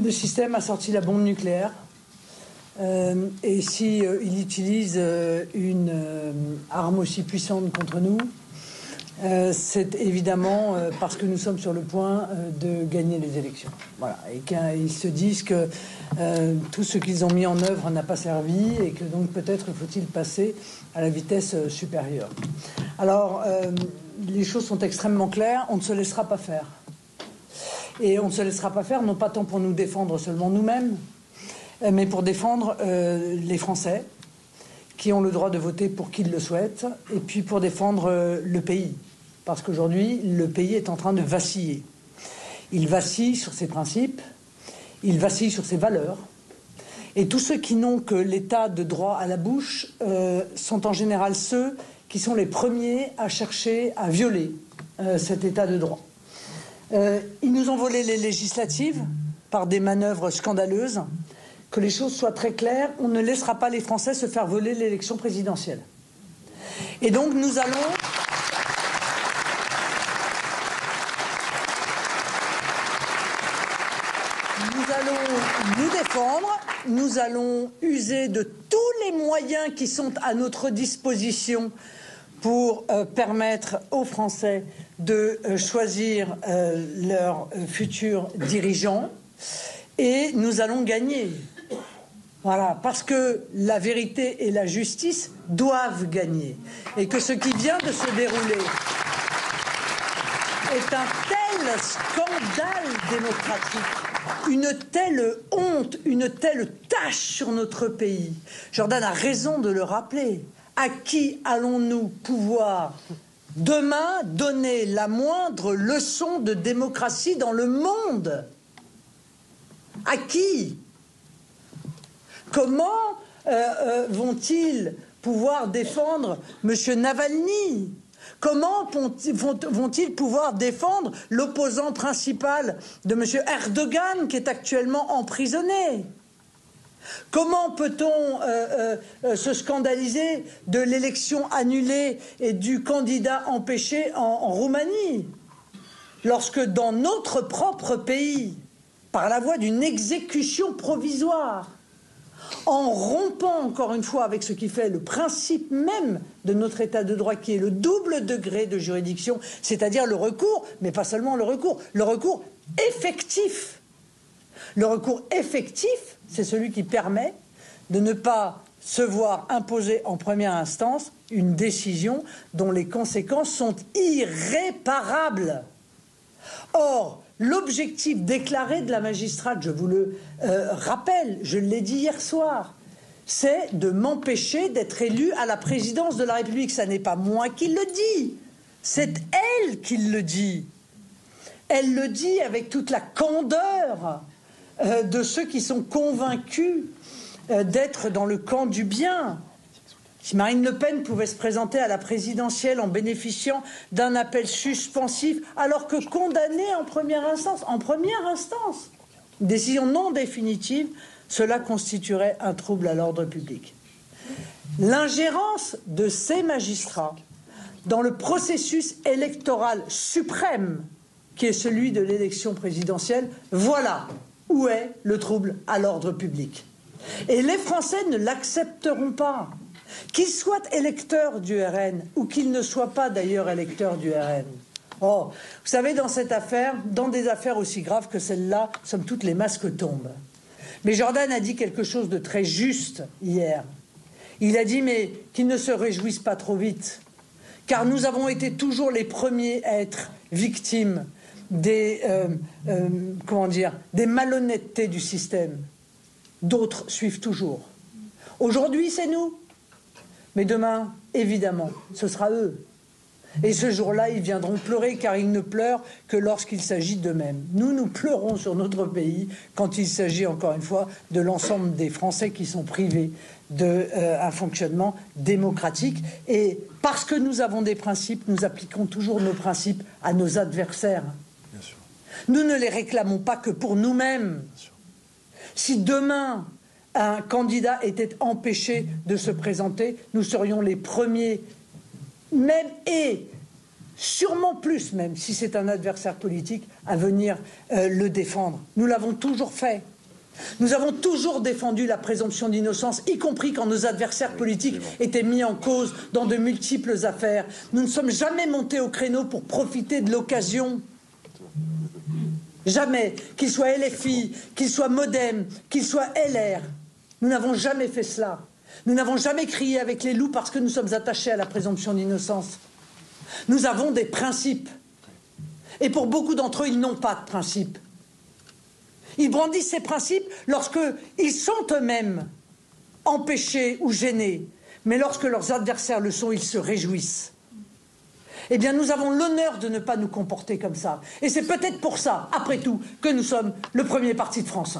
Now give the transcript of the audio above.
Le système a sorti la bombe nucléaire. Et si il utilise une arme aussi puissante contre nous, c'est évidemment parce que nous sommes sur le point de gagner les élections. Voilà. Et qu'ils se disent que tout ce qu'ils ont mis en œuvre n'a pas servi et que donc peut-être faut-il passer à la vitesse supérieure. Alors, les choses sont extrêmement claires. On ne se laissera pas faire. Et on ne se laissera pas faire, non pas tant pour nous défendre seulement nous-mêmes, mais pour défendre les Français qui ont le droit de voter pour qui ils le souhaitent, et puis pour défendre le pays. Parce qu'aujourd'hui, le pays est en train de vaciller. Il vacille sur ses principes, il vacille sur ses valeurs, et tous ceux qui n'ont que l'état de droit à la bouche sont en général ceux qui sont les premiers à chercher à violer cet état de droit. Ils nous ont volé les législatives par des manœuvres scandaleuses. Que les choses soient très claires, on ne laissera pas les Français se faire voler l'élection présidentielle. Et donc nous allons nous défendre, nous allons user de tous les moyens qui sont à notre disposition pour permettre aux Français de choisir leurs futurs dirigeants, et nous allons gagner. Voilà, parce que la vérité et la justice doivent gagner, et que ce qui vient de se dérouler est un tel scandale démocratique, une telle honte, une telle tache sur notre pays. Jordan a raison de le rappeler. À qui allons-nous pouvoir demain donner la moindre leçon de démocratie dans le monde? À qui? Comment vont-ils pouvoir défendre M. Navalny? Comment vont-ils pouvoir défendre l'opposant principal de M. Erdogan, qui est actuellement emprisonné? Comment peut-on se scandaliser de l'élection annulée et du candidat empêché en Roumanie, lorsque dans notre propre pays, par la voie d'une exécution provisoire, en rompant encore une fois avec ce qui fait le principe même de notre état de droit, qui est le double degré de juridiction, c'est-à-dire le recours, mais pas seulement le recours effectif. Le recours effectif, c'est celui qui permet de ne pas se voir imposer en première instance une décision dont les conséquences sont irréparables. Or, l'objectif déclaré de la magistrate, je vous le rappelle, je l'ai dit hier soir, c'est de m'empêcher d'être élu à la présidence de la République. Ça n'est pas moi qui le dis, c'est elle qui le dit. Elle le dit avec toute la candeur de ceux qui sont convaincus d'être dans le camp du bien. Si Marine Le Pen pouvait se présenter à la présidentielle en bénéficiant d'un appel suspensif, alors que condamnée en première instance, une décision non définitive, cela constituerait un trouble à l'ordre public. L'ingérence de ces magistrats dans le processus électoral suprême, qui est celui de l'élection présidentielle, voilà où est le trouble à l'ordre public. Et les Français ne l'accepteront pas. Qu'ils soient électeurs du RN ou qu'ils ne soient pas d'ailleurs électeurs du RN. Oh, vous savez, dans cette affaire, dans des affaires aussi graves que celle-là, somme toute, les masques tombent. Mais Jordan a dit quelque chose de très juste hier. Il a dit, mais qu'ils ne se réjouissent pas trop vite, car nous avons été toujours les premiers à être victimes des malhonnêtetés du système. D'autres suivent toujours. Aujourd'hui, c'est nous. Mais demain, évidemment, ce sera eux. Et ce jour-là, ils viendront pleurer, car ils ne pleurent que lorsqu'il s'agit d'eux-mêmes. Nous pleurons sur notre pays quand il s'agit, encore une fois, de l'ensemble des Français qui sont privés d'un fonctionnement démocratique. Et parce que nous avons des principes, nous appliquons toujours nos principes à nos adversaires. Bien sûr. Nous ne les réclamons pas que pour nous-mêmes. Si demain un candidat était empêché de se présenter, nous serions les premiers, même, et sûrement plus même, si c'est un adversaire politique, à venir le défendre. Nous l'avons toujours fait. Nous avons toujours défendu la présomption d'innocence, y compris quand nos adversaires politiques étaient mis en cause dans de multiples affaires. Nous ne sommes jamais montés au créneau pour profiter de l'occasion. Jamais. Qu'il soit LFI, qu'il soit Modem, qu'il soit LR. Nous n'avons jamais fait cela. Nous n'avons jamais crié avec les loups parce que nous sommes attachés à la présomption d'innocence. Nous avons des principes. Et pour beaucoup d'entre eux, ils n'ont pas de principes. Ils brandissent ces principes lorsqu'ils sont eux-mêmes empêchés ou gênés. Mais lorsque leurs adversaires le sont, ils se réjouissent. Eh bien, nous avons l'honneur de ne pas nous comporter comme ça. Et c'est peut-être pour ça, après tout, que nous sommes le premier parti de France.